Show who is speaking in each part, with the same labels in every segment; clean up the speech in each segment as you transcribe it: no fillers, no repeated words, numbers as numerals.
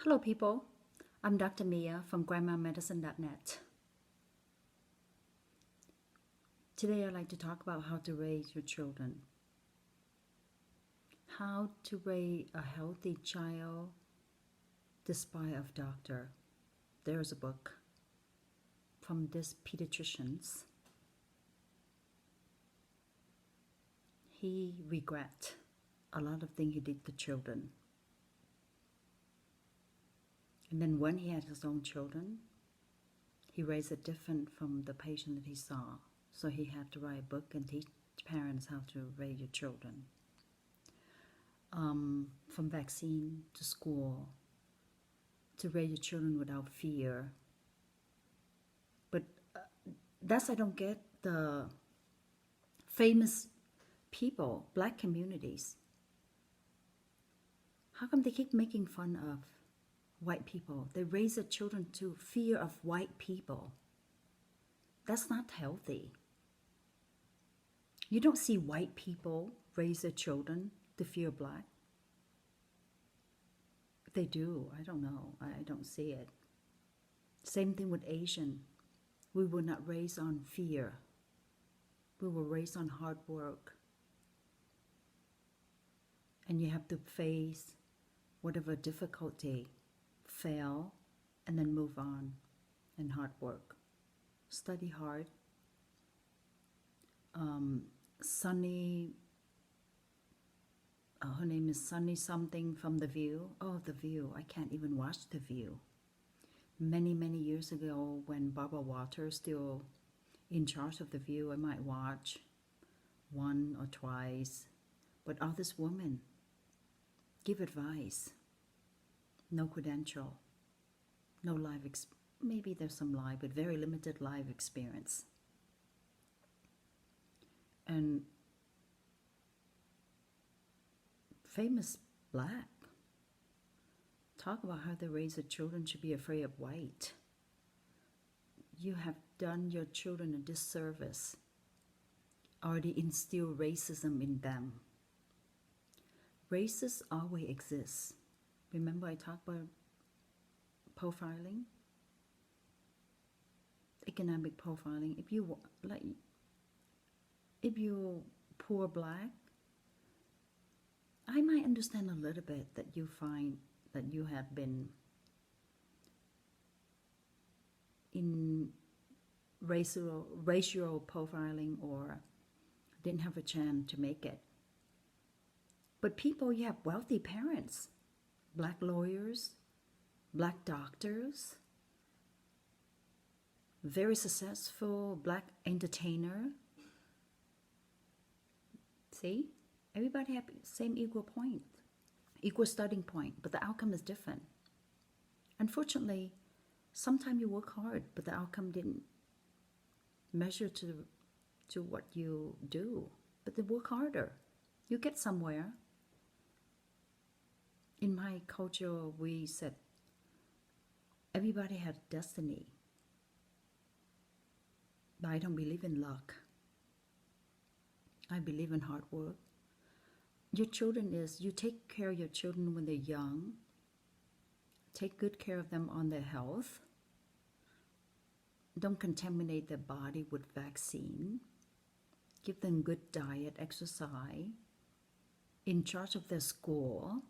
Speaker 1: Hello, people. I'm Dr. Mia from grandmamedicine.net. Today, I'd like to talk about how to raise your children. How to raise a healthy child despite of doctor. There's a book from this pediatricians. He regret a lot of things he did to children. And then when he had his own children, he raised it different from the patient that he saw. So he had to write a book and teach parents how to raise your children. From vaccine to school, to raise your children without fear. But I don't get the famous people, black communities. How come they keep making fun of white people? They raise their children to fear of white people. That's not healthy. You don't see white people raise their children to fear black. If they do, I don't know. I don't see it. Same thing with Asian. We were not raised on fear. We were raised on hard work. And you have to face whatever difficulty, fail, and then move on, and hard work. Study hard. Sunny, her name is Sunny something from The View. Oh, The View. I can't even watch The View. Many, many years ago, when Barbara Walters still in charge of The View, I might watch one or twice. But all this woman give advice. No credential. No live maybe there's some live, but very limited live experience. And famous black talk about how they raise their children should be afraid of white. You have done your children a disservice. Already instill racism in them. Races always exist. Remember I talked about profiling? Economic profiling. If you poor black, I might understand a little bit that you find that you have been in racial profiling or didn't have a chance to make it. But people, you have wealthy parents, black lawyers, black doctors, very successful black entertainer. See? Everybody have same equal point, equal starting point, but the outcome is different. Unfortunately, sometimes you work hard, but the outcome didn't measure to what you do. But they work harder. You get somewhere. In my culture, we said everybody had destiny. But I don't believe in luck. I believe in hard work. Your children you take care of your children when they're young. Take good care of them on their health. Don't contaminate their body with vaccine. Give them good diet, exercise. In charge of their school.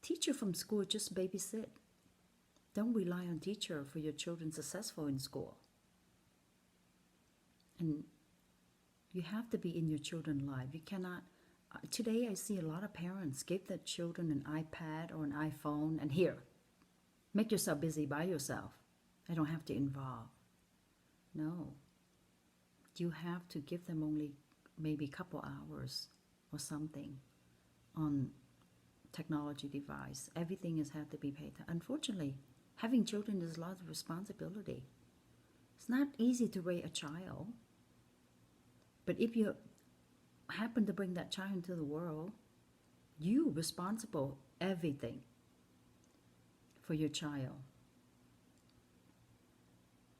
Speaker 1: Teacher from school, just babysit. Don't rely on teacher for your children successful in school. And you have to be in your children's life. You cannot. Today I see a lot of parents give their children an iPad or an iPhone and here, make yourself busy by yourself. I don't have to involve. No. You have to give them only maybe a couple hours or something on technology device. Everything has had to be paid. Unfortunately, having children is a lot of responsibility. It's not easy to raise a child. But if you happen to bring that child into the world, you responsible everything for your child.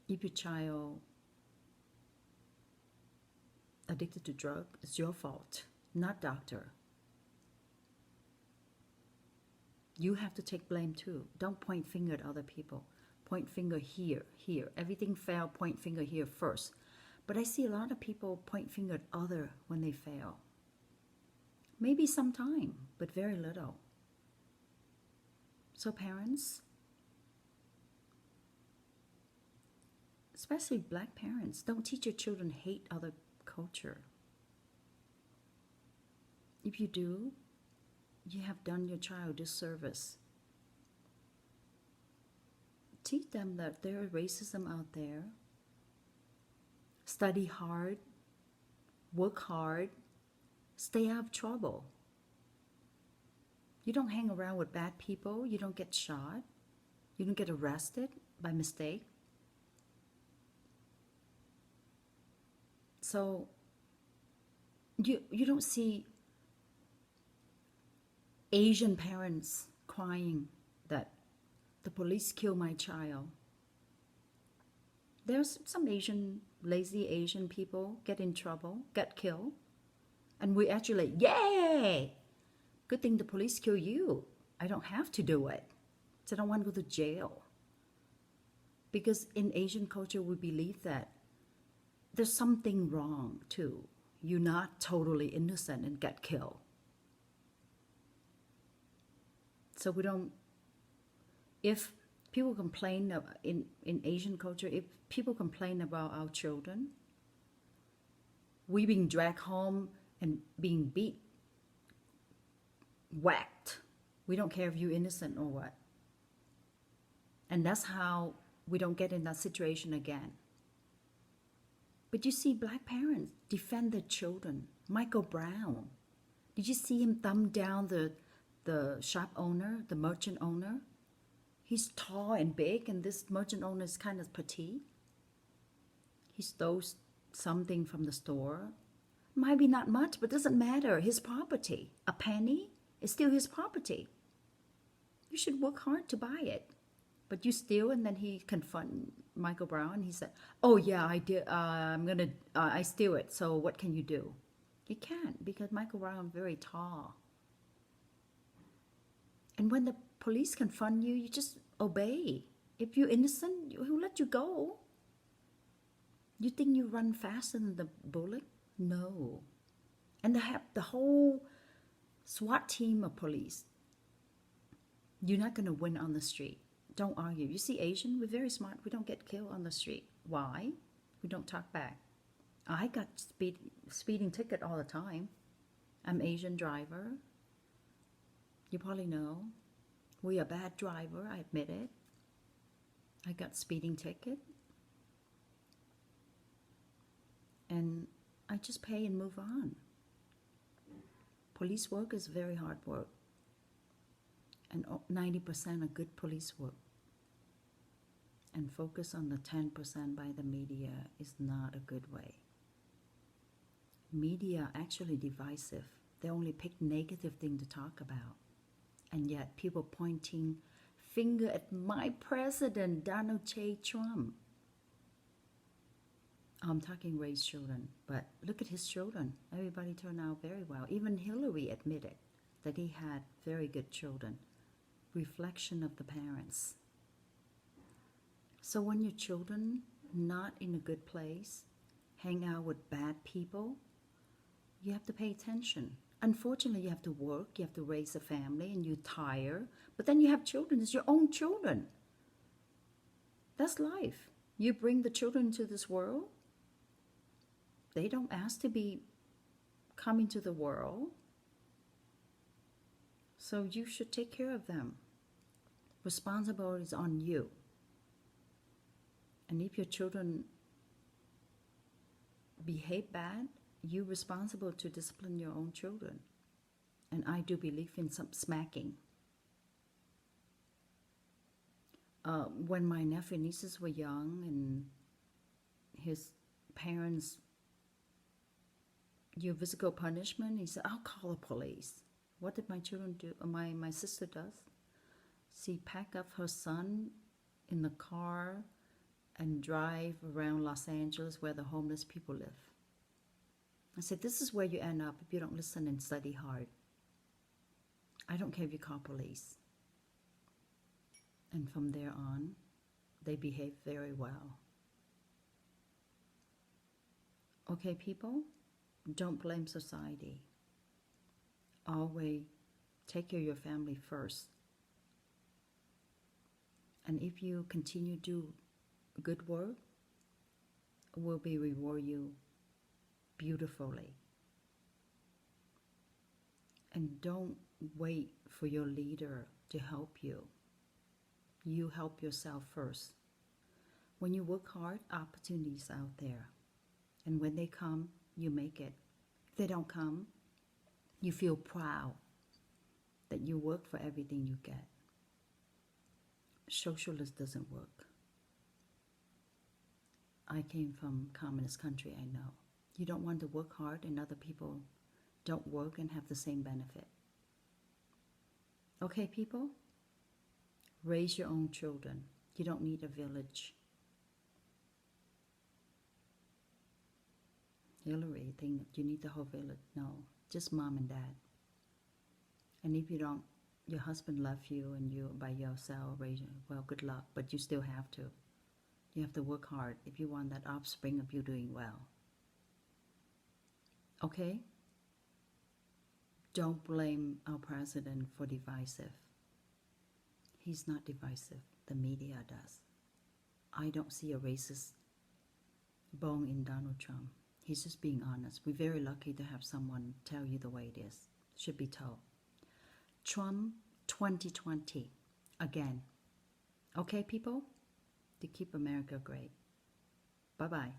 Speaker 1: If your child addicted to drug, it's your fault, not doctor. You have to take blame too. Don't point finger at other people. Point finger here, here. Everything fail, point finger here first. But I see a lot of people point finger at other when they fail. Maybe some time, but very little. So parents, especially black parents, don't teach your children hate other culture. If you do, you have done your child a disservice. Teach them that there is racism out there. Study hard, work hard, stay out of trouble. You don't hang around with bad people, you don't get shot, you don't get arrested by mistake. So you don't see Asian parents crying that the police killed my child. There's some lazy Asian people get in trouble, get killed, and we actually, yay! Good thing the police kill you. I don't have to do it. So I don't want to go to jail. Because in Asian culture, we believe that there's something wrong too. You're not totally innocent and get killed. So we don't, if people complain in Asian culture, if people complain about our children, we being dragged home and being beat, whacked. We don't care if you're innocent or what. And that's how we don't get in that situation again. But you see black parents defend their children. Michael Brown. Did you see him thumb down the shop owner, the merchant owner? He's tall and big, and this merchant owner is kind of petite. He stole something from the store. Might be not much, but doesn't matter. His property. A penny is still his property. You should work hard to buy it. But you steal, and then he confront Michael Brown. He said, "Oh yeah, I did. I steal it. So what can you do?" You can't, because Michael Brown is very tall. And when the police confront you, you just obey. If you're innocent, he'll let you go. You think you run faster than the bullet? No. And they have the whole SWAT team of police. You're not going to win on the street. Don't argue. You see, Asian, we're very smart. We don't get killed on the street. Why? We don't talk back. I got speeding ticket all the time. I'm Asian driver. You probably know. We're a bad driver, I admit it. I got speeding ticket. And I just pay and move on. Police work is very hard work. And 90% are good police work. And focus on the 10% by the media is not a good way. Media actually divisive. They only pick negative thing to talk about. And yet people pointing finger at my president, Donald J. Trump. I'm talking raised children, but look at his children. Everybody turned out very well. Even Hillary admitted that he had very good children. Reflection of the parents. So when your children not in a good place, hang out with bad people, you have to pay attention. Unfortunately, you have to work, you have to raise a family, and you're tired. But then you have children. It's your own children. That's life. You bring the children into this world. They don't ask to be come into the world. So you should take care of them. Responsibility is on you. And if your children behave bad, you're responsible to discipline your own children. And I do believe in some smacking. When my nephew and nieces were young and his parents use physical punishment, he said, "I'll call the police." What did my children do? My sister does. She packed up her son in the car and drive around Los Angeles where the homeless people live. I said, this is where you end up if you don't listen and study hard. I don't care if you call police. And from there on, they behave very well. Okay, people, don't blame society. Always take care of your family first. And if you continue to do good work, will be reward you beautifully. And don't wait for your leader to help you. You help yourself first. When you work hard, opportunities out there. And when they come, you make it. If they don't come, you feel proud that you work for everything you get. Socialist doesn't work. I came from communist country, I know. You don't want to work hard and other people don't work and have the same benefit. Okay, people? Raise your own children. You don't need a village. Hillary think that you need the whole village. No, just mom and dad. And if you don't, your husband left you and you by yourself, well, good luck, but you still have to. You have to work hard if you want that offspring of you doing well. Okay? Don't blame our president for divisive. He's not divisive. The media does. I don't see a racist bone in Donald Trump. He's just being honest. We're very lucky to have someone tell you the way it is. Should be told. Trump 2020 again. Okay, people? To keep America great. Bye-bye.